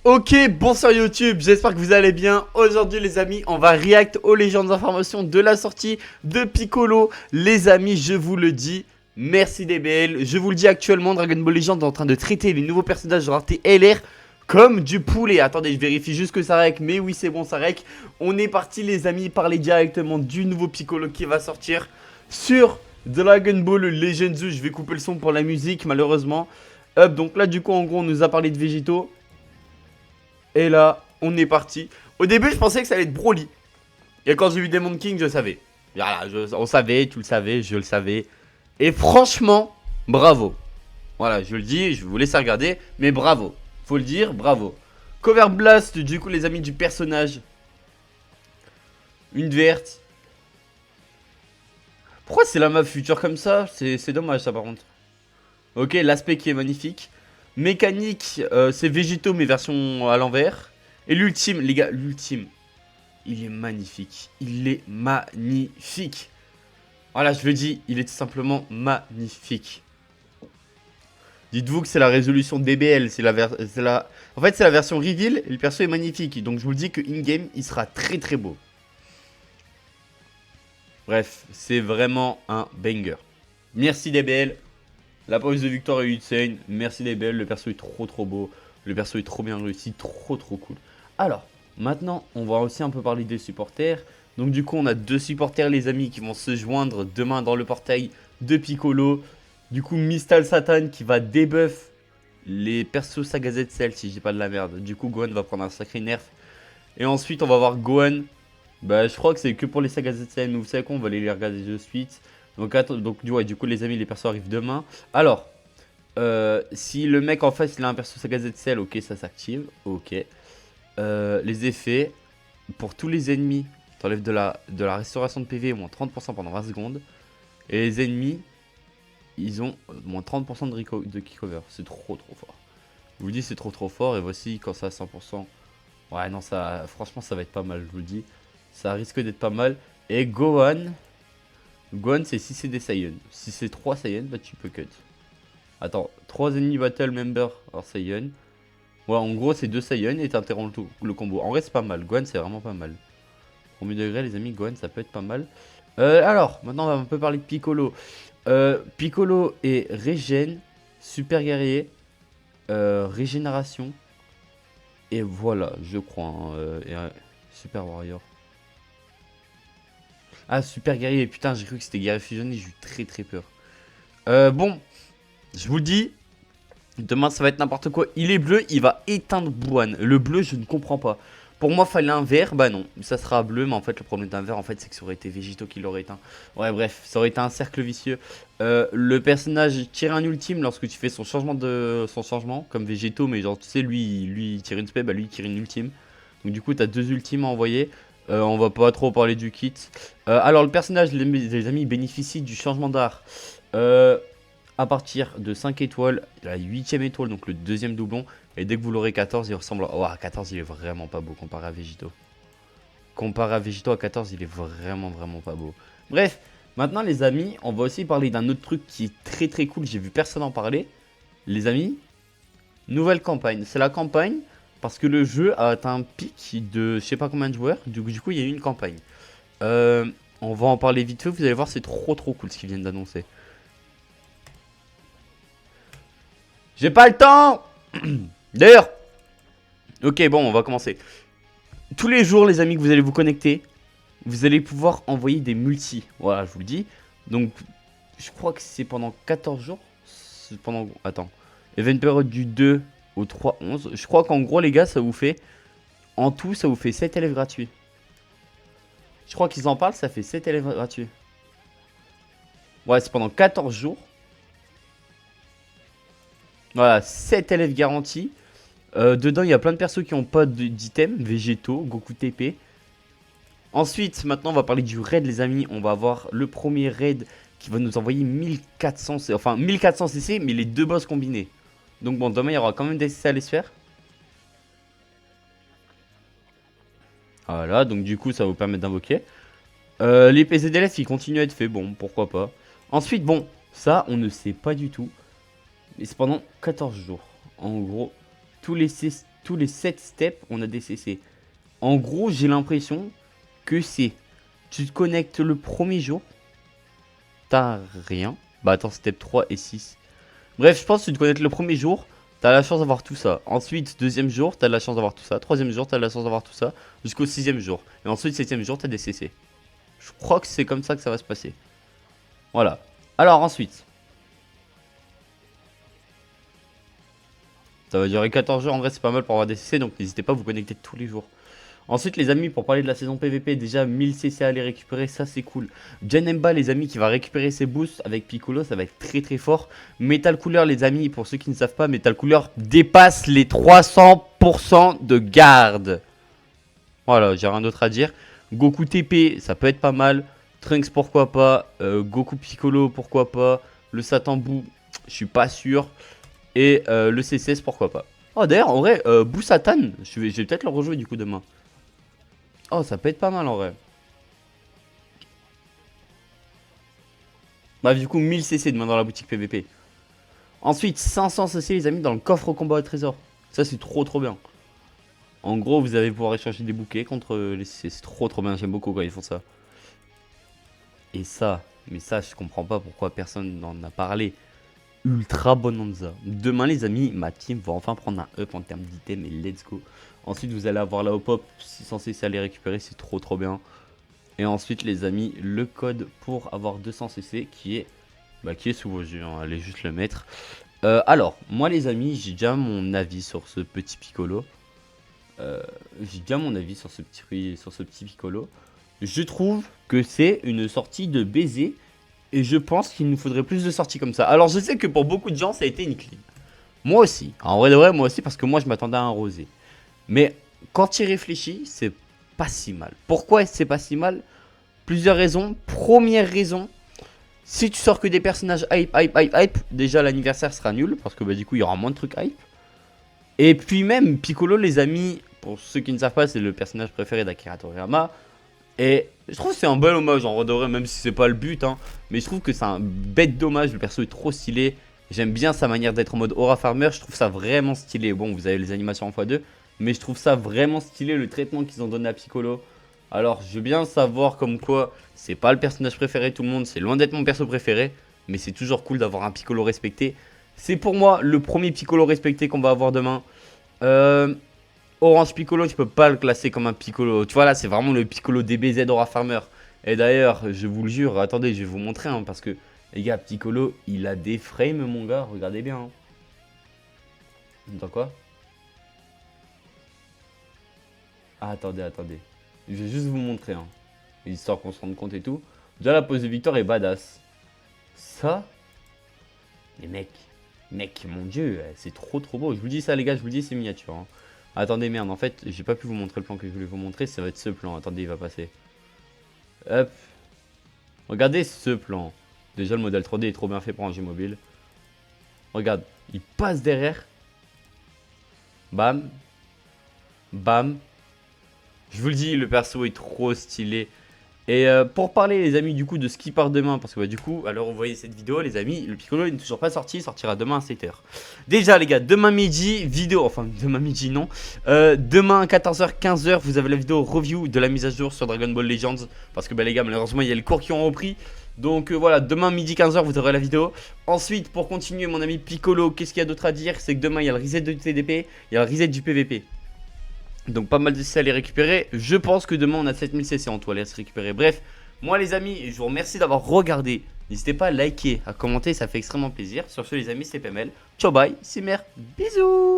Ok, bonsoir YouTube, j'espère que vous allez bien. Aujourd'hui les amis, on va react aux légendes informations de la sortie de Piccolo. Les amis, je vous le dis, merci DBL. Je vous le dis actuellement, Dragon Ball Legends est en train de traiter les nouveaux personnages genre TLR comme du poulet. Attendez, je vérifie juste que ça rec, mais oui c'est bon, ça rec. On est parti les amis, parler directement du nouveau Piccolo qui va sortir sur Dragon Ball Legends. Je vais couper le son pour la musique malheureusement. Hop, donc là du coup en gros on nous a parlé de végétaux. Et là, on est parti. Au début, je pensais que ça allait être Broly. Et quand j'ai vu Demon King, je savais. Voilà, on savait, tu le savais, je le savais. Et franchement, bravo. Voilà, je le dis, je vous laisse regarder, mais bravo. Faut le dire, bravo. Cover Blast, du coup, les amis du personnage. Une verte. Pourquoi c'est la map future comme ça? C'est dommage, ça, par contre. Ok, l'aspect qui est magnifique. Mécanique, c'est végétaux mais version à l'envers. Et l'ultime, les gars, l'ultime, il est magnifique. Il est magnifique. Voilà, je le dis, il est tout simplement magnifique. Dites-vous que c'est la résolution DBL, en fait c'est la version reveal et le perso est magnifique. Donc je vous le dis que in-game, il sera très très beau. Bref, c'est vraiment un banger. Merci DBL. La pause de victoire est insane. Merci les belles. Le perso est trop beau. Le perso est trop bien réussi. Trop cool. Alors, maintenant, on va aussi un peu parler des supporters. Donc du coup, on a deux supporters les amis qui vont se joindre demain dans le portail de Piccolo. Du coup, Mistal Satan qui va debuff les persos Saga Z Cell si je dis pas de la merde. Du coup, Gohan va prendre un sacré nerf. Et ensuite, on va voir Gohan. Bah, je crois que c'est que pour les Saga Z Cell. Mais vous savez quoi, on va aller les regarder de suite. Donc du coup les amis, les persos arrivent demain. Alors, si le mec en face il a un perso Saga Z Cell, ok, ça s'active, ok. Les effets, pour tous les ennemis, t'enlèves de la restauration de PV moins 30% pendant 20 secondes. Et les ennemis, ils ont moins 30% de kickover, c'est trop fort. Je vous dis c'est trop fort et voici quand c'est à 100%. Ouais non, ça, franchement ça va être pas mal, je vous le dis. Ça risque d'être pas mal. Et Gohan... Gohan c'est si c'est des Saiyans. Si c'est 3 Saiyans, bah tu peux cut. Attends, 3 ennemis battle member hors Saiyan. Ouais, en gros c'est 2 Saiyans et t'interromps le combo. En vrai c'est pas mal, Gohan c'est vraiment pas mal. Premier degré les amis, Gohan ça peut être pas mal. Alors, maintenant on va un peu parler de Piccolo. Piccolo est régène, super guerrier, régénération. Et voilà, je crois. Hein, super warrior. Ah, super guerrier, putain, j'ai cru que c'était guerrier fusionné, j'ai eu très peur. Bon, je vous le dis, demain ça va être n'importe quoi. Il est bleu, il va éteindre Bouane. Le bleu, je ne comprends pas. Pour moi, fallait un vert, bah non, ça sera bleu, mais en fait, le problème d'un vert, en fait, c'est que ça aurait été Végéto qui l'aurait éteint. Ouais, bref, ça aurait été un cercle vicieux. Le personnage tire un ultime lorsque tu fais son changement, comme Végéto, mais genre, tu sais, lui il tire une spé, bah lui, il tire une ultime. Donc, du coup, t'as 2 ultimes à envoyer. On va pas trop parler du kit. Alors le personnage, les amis, bénéficie du changement d'art à partir de 5 étoiles, la 8ème étoile, donc le deuxième doublon. Et dès que vous l'aurez 14, il ressemble à... Oh, à 14, il est vraiment pas beau comparé à Végéto. Comparé à Végéto, à 14, il est vraiment pas beau. Bref, maintenant les amis, on va aussi parler d'un autre truc qui est très cool. J'ai vu personne en parler. Les amis, nouvelle campagne. C'est la campagne... Parce que le jeu a atteint un pic de je sais pas combien de joueurs. Du coup, il y a eu une campagne. On va en parler vite fait. Vous allez voir, c'est trop cool ce qu'ils viennent d'annoncer. J'ai pas le temps. D'ailleurs. Ok, bon, on va commencer. Tous les jours, les amis, que vous allez vous connecter, vous allez pouvoir envoyer des multis. Voilà, je vous le dis. Donc, je crois que c'est pendant 14 jours. Pendant... Attends. Event period du 2 au 3-11. Je crois qu'en gros les gars ça vous fait, en tout ça vous fait 7 élèves gratuits. Je crois qu'ils en parlent, ça fait 7 élèves gratuits. Ouais, c'est pendant 14 jours. Voilà, 7 élèves garantis. Dedans il y a plein de persos qui n'ont pas d'items, végétaux, Goku TP. Ensuite, maintenant on va parler du raid les amis. On va avoir le premier raid qui va nous envoyer 1400, enfin 1400 CC mais les 2 boss combinés. Donc bon, demain il y aura quand même des CC à aller se faire. Voilà, donc du coup ça va vous permettre d'invoquer. Les PZLF ils continuent à être faits, bon pourquoi pas. Ensuite bon, ça on ne sait pas du tout. Mais c'est pendant 14 jours. En gros, tous les tous les 7 steps, on a des CC. En gros, j'ai l'impression que c'est... Tu te connectes le premier jour, t'as rien. Bah attends, step 3 et 6. Bref, je pense que tu te connectes le premier jour, t'as la chance d'avoir tout ça. Ensuite, deuxième jour, t'as la chance d'avoir tout ça. Troisième jour, t'as la chance d'avoir tout ça. Jusqu'au 6e jour. Et ensuite, 7e jour, t'as des CC. Je crois que c'est comme ça que ça va se passer. Voilà. Alors ensuite. Ça va durer 14 jours. En vrai, c'est pas mal pour avoir des CC. Donc n'hésitez pas à vous connecter tous les jours. Ensuite, les amis, pour parler de la saison PVP, déjà 1000 CC à aller récupérer, ça c'est cool. Janemba, les amis, qui va récupérer ses boosts avec Piccolo, ça va être très très fort. Metal Cooler, les amis, pour ceux qui ne savent pas, Metal Cooler dépasse les 300% de garde. Voilà, j'ai rien d'autre à dire. Goku TP, ça peut être pas mal. Trunks, pourquoi pas. Goku Piccolo, pourquoi pas. Le Satan Boo, je suis pas sûr. Et le CCS, pourquoi pas. Oh, d'ailleurs, en vrai, Boo Satan, je vais peut-être le rejouer du coup demain. Oh, ça peut être pas mal en vrai. Bah, du coup, 1000 CC demain dans la boutique PVP. Ensuite, 500 CC, les amis, dans le coffre au combat au trésor. Ça, c'est trop trop bien. En gros, vous allez pouvoir échanger des bouquets contre les CC. C'est trop trop bien. J'aime beaucoup quand ils font ça. Et ça, mais ça, je comprends pas pourquoi personne n'en a parlé. Ultra Bonanza. Demain, les amis, ma team va enfin prendre un up en termes d'items et let's go. Ensuite, vous allez avoir la hop-hop 600 CC à les récupérer, c'est trop trop bien. Et ensuite, les amis, le code pour avoir 200 CC qui est sous vos yeux, hein. Allez juste le mettre. Alors, moi les amis, j'ai déjà mon avis sur ce petit Piccolo. Piccolo. Je trouve que c'est une sortie de baiser. Et je pense qu'il nous faudrait plus de sorties comme ça. Alors je sais que pour beaucoup de gens, ça a été une clean. Moi aussi. En vrai de vrai, moi aussi, parce que moi, je m'attendais à un rosé. Mais quand tu y réfléchis, c'est pas si mal. Pourquoi c'est pas si mal? Plusieurs raisons. Première raison, si tu sors que des personnages hype, déjà l'anniversaire sera nul. Parce que bah, du coup, il y aura moins de trucs hype. Et puis même, Piccolo, les amis, pour ceux qui ne savent pas, c'est le personnage préféré d'Akira Toriyama. Et je trouve que c'est un bel hommage en vrai, même si c'est pas le but, hein. Mais je trouve que c'est un bête dommage, le perso est trop stylé. J'aime bien sa manière d'être en mode Aura Farmer, je trouve ça vraiment stylé. Bon, vous avez les animations en x2, mais je trouve ça vraiment stylé le traitement qu'ils ont donné à Piccolo. Alors, je veux bien savoir comme quoi c'est pas le personnage préféré de tout le monde, c'est loin d'être mon perso préféré, mais c'est toujours cool d'avoir un Piccolo respecté. C'est pour moi le premier Piccolo respecté qu'on va avoir demain. Orange Piccolo, tu peux pas le classer comme un Piccolo. Tu vois, là, c'est vraiment le Piccolo DBZ Aura Farmer. Et d'ailleurs, je vous le jure, attendez, je vais vous montrer, hein, parce que, les gars, Piccolo, il a des frames, mon gars, regardez bien. Hein. Dans quoi? Ah, attendez. Je vais juste vous montrer, hein, histoire qu'on se rende compte et tout. Déjà, la pose de Victor est badass. Ça, les mecs, mon dieu, c'est trop trop beau. Je vous dis ça, les gars, je vous dis, c'est miniature, hein. Attendez, merde, en fait, j'ai pas pu vous montrer le plan que je voulais vous montrer, ça va être ce plan. Attendez, il va passer. Hop. Regardez ce plan. Déjà, le modèle 3D est trop bien fait pour un jeu mobile. Regarde, il passe derrière. Bam. Bam. Je vous le dis, le perso est trop stylé. Et pour parler les amis du coup de ce qui part demain, parce que bah, du coup, alors vous voyez cette vidéo les amis, le Piccolo il n'est toujours pas sorti, il sortira demain à 7h. Déjà les gars, demain midi, vidéo, enfin demain midi non, demain 14h, 15h, vous avez la vidéo review de la mise à jour sur Dragon Ball Legends. Parce que bah les gars, malheureusement il y a les cours qui ont repris. Donc voilà, demain midi 15h vous aurez la vidéo. Ensuite pour continuer mon ami Piccolo, qu'est-ce qu'il y a d'autre à dire? C'est que demain il y a le reset du TDP, il y a le reset du PVP. Donc pas mal de CC à les récupérer. Je pense que demain on a 7000 CC en tout à les récupérer. Bref, moi les amis, je vous remercie d'avoir regardé. N'hésitez pas à liker, à commenter, ça fait extrêmement plaisir. Sur ce les amis, c'est PML. Ciao bye, c'est mère. Bisous.